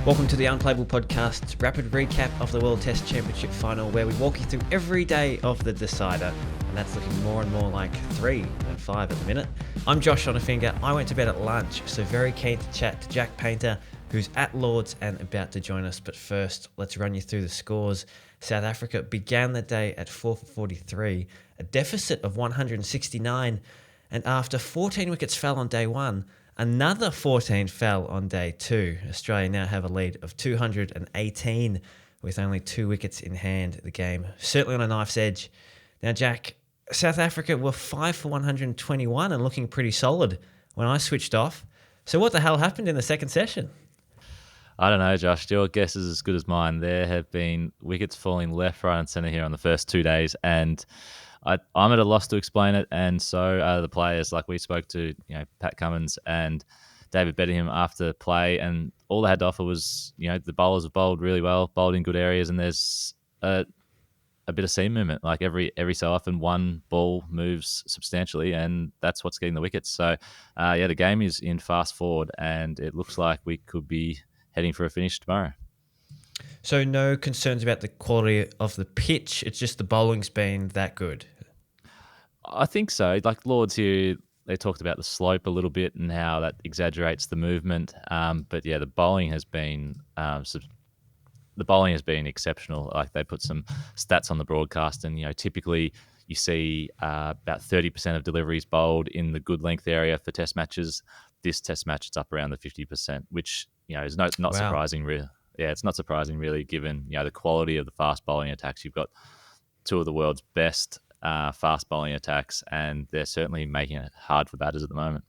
Welcome to the Unplayable Podcast, rapid recap of the World Test Championship final, where we walk you through every day of the decider, and that's looking more and more like 3 than 5 at the minute. I'm Josh Onafinger. I went to bed at lunch, so very keen to chat to Jack Painter, who's at Lords and about to join us. But first, let's run you through the scores. South Africa began the day at 4 for 43, a deficit of 169, and after 14 wickets fell on day one, another 14 fell on day two. Australia now have a lead of 218 with only 2 wickets in hand. The game certainly on a knife's edge. Now, Jack, South Africa were 5 for 121 and looking pretty solid when I switched off. So what the hell happened in the second session? I don't know, Josh. Your guess is as good as mine. There have been wickets falling left, right and centre here on the first 2 days, and I'm at a loss to explain it, and so are the players. Like we spoke to, Pat Cummins and David Bedingham after play, and all they had to offer was, the bowlers have bowled really well, bowled in good areas, and there's a bit of seam movement. Like every so often, one ball moves substantially, and that's what's getting the wickets. So, the game is in fast forward, and it looks like we could be heading for a finish tomorrow. So no concerns about the quality of the pitch. It's just the bowling's been that good. I think so. Like Lords here, they talked about the slope a little bit and how that exaggerates the movement. But yeah, the bowling has been exceptional. Like they put some stats on the broadcast, and typically you see about 30% of deliveries bowled in the good length area for Test matches. This Test match, it's up around the 50%, which is not surprising. Really, yeah, it's not surprising really, given the quality of the fast bowling attacks. You've got two of the world's best fast bowling attacks, and they're certainly making it hard for batters at the moment.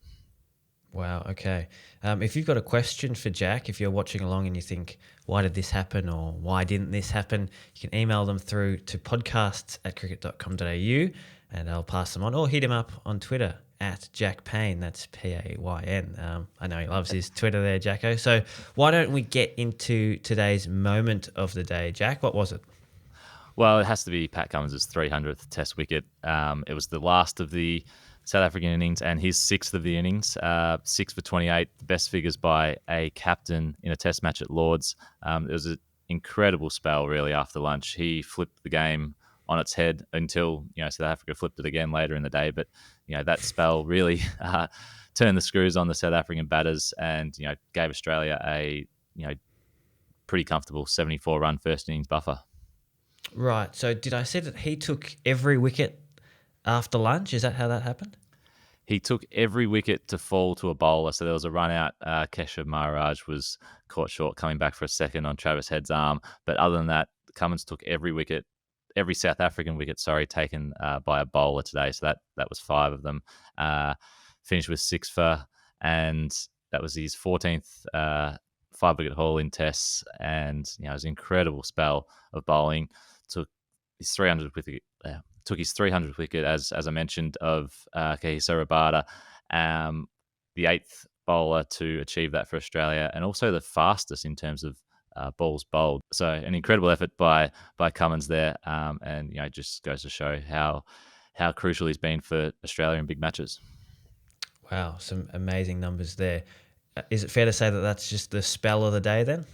Wow, okay. If you've got a question for Jack, if you're watching along and you think, why did this happen or why didn't this happen, you can email them through to podcasts@cricket.com.au and I'll pass them on, or hit him up on Twitter at Jack Payne. That's Payn. I know he loves his Twitter there, Jacko. So why don't we get into today's moment of the day, Jack? What was it? Well, it has to be Pat Cummins' 300th Test wicket. It was the last of the South African innings and his 6th of the innings, 6 for 28, the best figures by a captain in a Test match at Lords. It was an incredible spell, really, after lunch. He flipped the game on its head until South Africa flipped it again later in the day. But that spell really turned the screws on the South African batters and gave Australia a pretty comfortable 74-run first innings buffer. Right. So did I say that he took every wicket after lunch? Is that how that happened? He took every wicket to fall to a bowler. So there was a run out. Keshav Maharaj was caught short coming back for a second on Travis Head's arm. But other than that, Cummins took every South African wicket, taken by a bowler today. So that was 5 of them. Finished with 6 for, and that was his 14th 5-wicket haul in Tests. And it was an incredible spell of bowling. Took his 300th wicket, as I mentioned, of Kagiso Rabada, the 8th bowler to achieve that for Australia, and also the fastest in terms of balls bowled. So an incredible effort by Cummins there, and just goes to show how crucial he's been for Australia in big matches. Wow, some amazing numbers there. Is it fair to say that that's just the spell of the day then?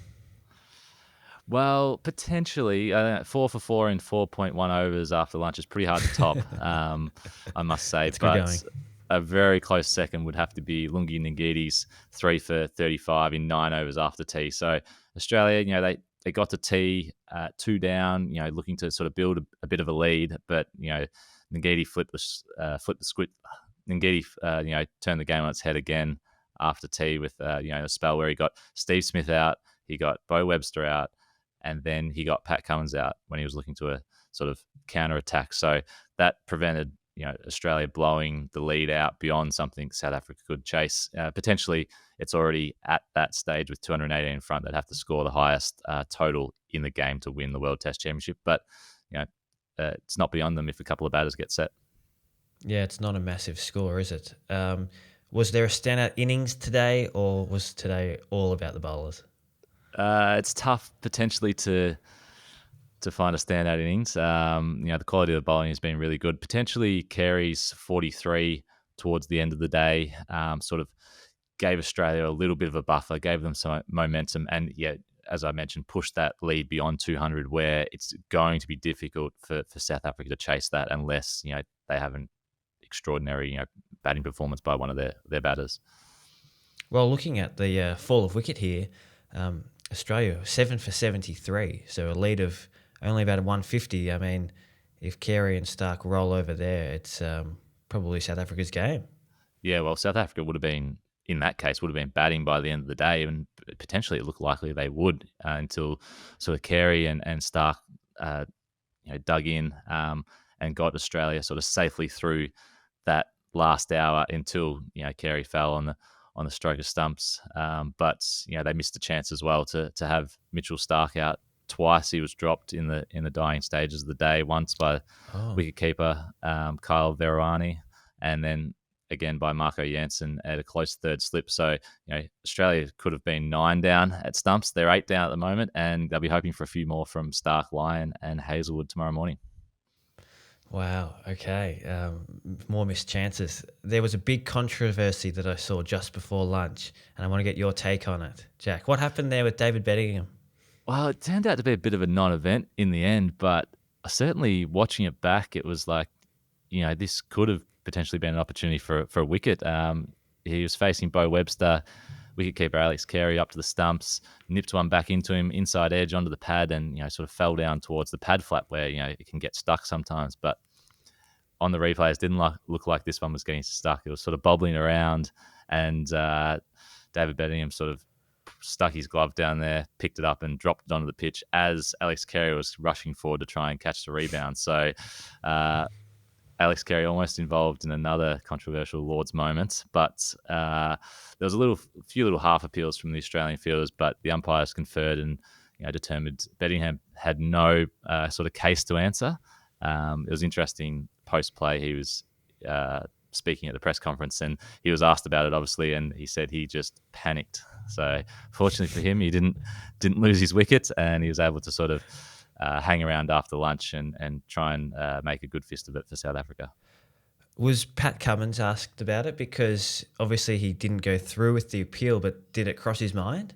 Well, potentially 4 for 4 in 4.1 overs after lunch is pretty hard to top, I must say. But a very close second would have to be Lungi Ngiti's 3 for 35 in 9 overs after tea. So Australia, they got to tea 2 down, looking to sort of build a bit of a lead, but Ngiti flipped the squid. Ngiti turned the game on its head again after tea with a spell where he got Steve Smith out, he got Bo Webster out, and then he got Pat Cummins out when he was looking to a sort of counter-attack. So that prevented Australia blowing the lead out beyond something South Africa could chase. Potentially, it's already at that stage with 218 in front. They'd have to score the highest total in the game to win the World Test Championship. But it's not beyond them if a couple of batters get set. Yeah, it's not a massive score, is it? Was there a standout innings today, or was today all about the bowlers? It's tough potentially to find a standout innings. The quality of the bowling has been really good. Potentially Carey's 43 towards the end of the day sort of gave Australia a little bit of a buffer, gave them some momentum. And as I mentioned, push that lead beyond 200, where it's going to be difficult for South Africa to chase that unless they have an extraordinary batting performance by one of their batters. Well, looking at the fall of wicket here, Australia 7 for 73, so a lead of only about 150. I mean, if Carey and Starc roll over there, it's probably South Africa's game. Yeah, well, South Africa would have been, in that case, would have been batting by the end of the day, and potentially it looked likely they would until sort of Carey and Starc dug in and got Australia sort of safely through that last hour until Carey fell on the stroke of stumps. But they missed a chance as well to have Mitchell Starc out twice. He was dropped in the dying stages of the day, once by wicketkeeper Kyle Verwani, and then again by Marco Jansen at a close third slip. So Australia could have been 9 down at stumps. They're 8 down at the moment, and they'll be hoping for a few more from Starc, Lyon, and Hazelwood tomorrow morning. Wow. Okay. More missed chances. There was a big controversy that I saw just before lunch, and I want to get your take on it, Jack. What happened there with David Bedingham? Well, it turned out to be a bit of a non-event in the end, but certainly watching it back, it was like, this could have potentially been an opportunity for a wicket. He was facing Bo Webster, wicketkeeper Alex Carey up to the stumps, nipped one back into him, inside edge onto the pad, and sort of fell down towards the pad flap where it can get stuck sometimes. But on the replays, didn't look like this one was getting stuck. It was sort of bobbling around, and David Bedingham sort of stuck his glove down there, picked it up, and dropped it onto the pitch as Alex Carey was rushing forward to try and catch the rebound. So Alex Carey almost involved in another controversial Lord's moment, but there was a few little half appeals from the Australian fielders, but the umpires conferred and determined Bedingham had no sort of case to answer. It was interesting post play. He was speaking at the press conference, and he was asked about it, obviously, and he said he just panicked. So fortunately for him, he didn't lose his wicket, and he was able to sort of hang around after lunch and try and make a good fist of it for South Africa. Was Pat Cummins asked about it? Because obviously he didn't go through with the appeal, but did it cross his mind?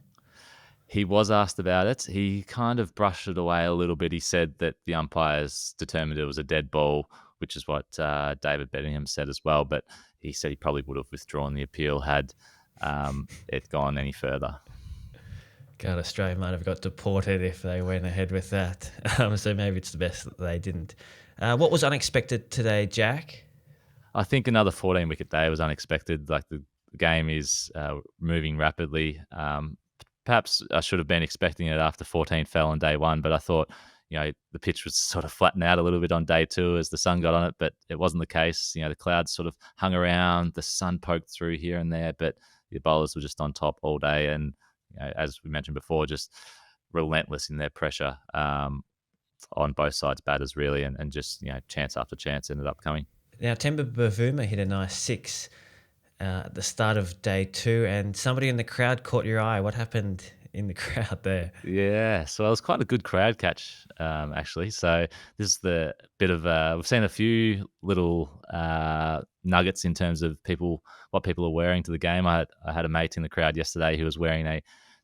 He was asked about it. He kind of brushed it away a little bit. He said that the umpires determined it was a dead ball, which is what David Bedingham said as well. But he said he probably would have withdrawn the appeal had it gone any further. God, Australia might have got deported if they went ahead with that. So maybe it's the best that they didn't. What was unexpected today, Jack? I think another 14-wicket day was unexpected. Like the game is moving rapidly. Perhaps I should have been expecting it after 14 fell on day one, but I thought, the pitch would sort of flatten out a little bit on day two as the sun got on it, but it wasn't the case. The clouds sort of hung around, the sun poked through here and there, but the bowlers were just on top all day. And, as we mentioned before, just relentless in their pressure on both sides batters, really, and just, chance after chance ended up coming. Now, Temba Bavuma hit a nice 6 at the start of day 2, and somebody in the crowd caught your eye. What happened in the crowd there? Yeah, so it was quite a good crowd catch, actually. So this is the bit of we've seen a few little nuggets in terms of what people are wearing to the game. I had a mate in the crowd yesterday who was wearing a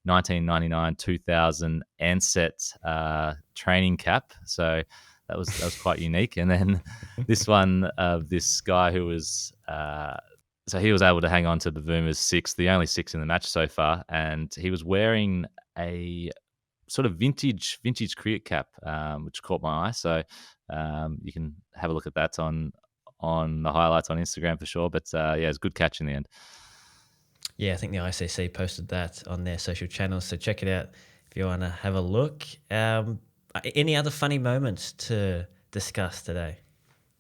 1999-2000 Ansett training cap. So that was quite unique. And then this one of this guy who was so he was able to hang on to Bavuma's 6, the only 6 in the match so far, and he was wearing a sort of vintage cricket cap, which caught my eye. So you can have a look at that on the highlights on Instagram for sure. But it's a good catch in the end. Yeah, I think the ICC posted that on their social channels, so check it out if you want to have a look. Any other funny moments to discuss today?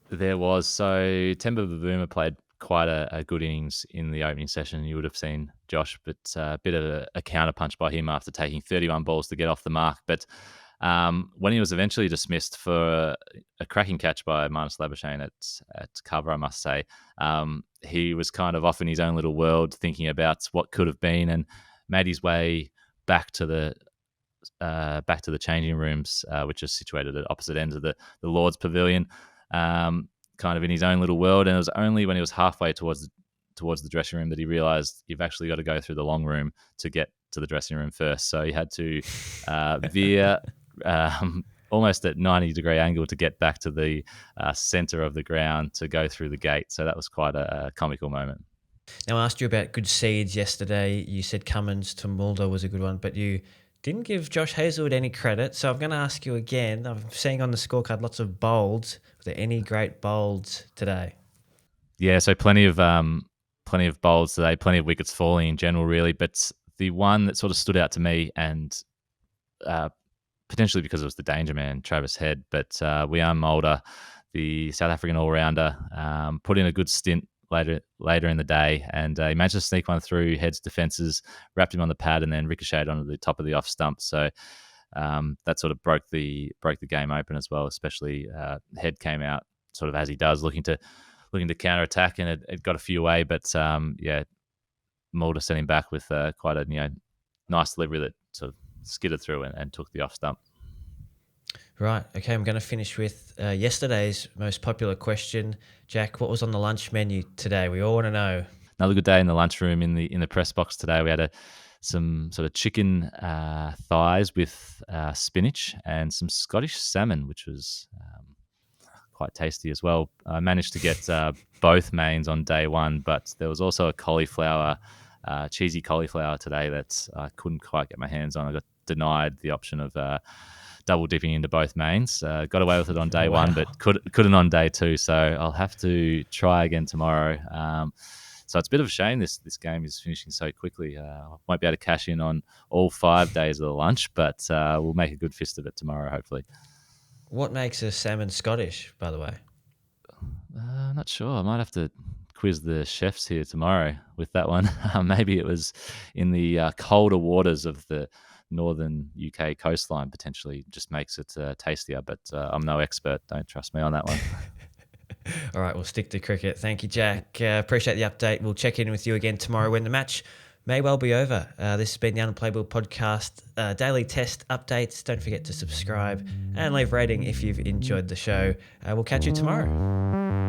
There was. So Temba Bavuma played quite a good innings in the opening session. You would have seen, Josh, but a bit of a counter punch by him after taking 31 balls to get off the mark. But when he was eventually dismissed for a cracking catch by Marnus Labuschagne at cover, I must say, he was kind of off in his own little world, thinking about what could have been, and made his way back to the changing rooms, which is situated at opposite ends of the Lord's Pavilion, kind of in his own little world. And it was only when he was halfway towards the dressing room that he realised you've actually got to go through the long room to get to the dressing room first. So he had to veer almost at 90-degree angle to get back to the center of the ground to go through the gate. So that was quite a comical moment. Now, I asked you about good seeds yesterday. You said Cummins to Mulder was a good one, but you didn't give Josh Hazlewood any credit. So I'm going to ask you again. I'm seeing on the scorecard lots of bolds. Were there any great bolds today? Yeah, so plenty of bolds today, plenty of wickets falling in general, really. But the one that sort of stood out to me, and potentially because it was the danger man, Travis Head, but Wiaan Mulder, the South African all-rounder, put in a good stint later in the day, and he managed to sneak one through Head's defences, wrapped him on the pad, and then ricocheted onto the top of the off stump. So that sort of broke the game open as well. Especially Head came out sort of as he does, looking to counter attack, and it got a few away. But Mulder sent him back with quite a nice delivery that sort of skidded through and took the off stump. Right. Okay. I'm going to finish with yesterday's most popular question. Jack, what was on the lunch menu today? We all want to know. Another good day in the lunchroom in the press box today. We had some sort of chicken thighs with spinach and some Scottish salmon, which was quite tasty as well. I managed to get both mains on day one, but there was also a cheesy cauliflower today that I couldn't quite get my hands on. I got denied the option of double dipping into both mains. Got away with it on day one, but couldn't on day two. So I'll have to try again tomorrow. So it's a bit of a shame this game is finishing so quickly. I won't be able to cash in on all 5 days of the lunch, but we'll make a good fist of it tomorrow, hopefully. What makes a salmon Scottish, by the way? I'm not sure. I might have to quiz the chefs here tomorrow with that one. Maybe it was in the colder waters of the northern UK coastline, potentially just makes it tastier, but I'm no expert. Don't trust me on that one. All right, we'll stick to cricket. Thank you, Jack. Appreciate the update. We'll check in with you again tomorrow when the match may well be over. This has been the Unplayable Podcast, daily test updates. Don't forget to subscribe and leave a rating if you've enjoyed the show. We'll catch you tomorrow.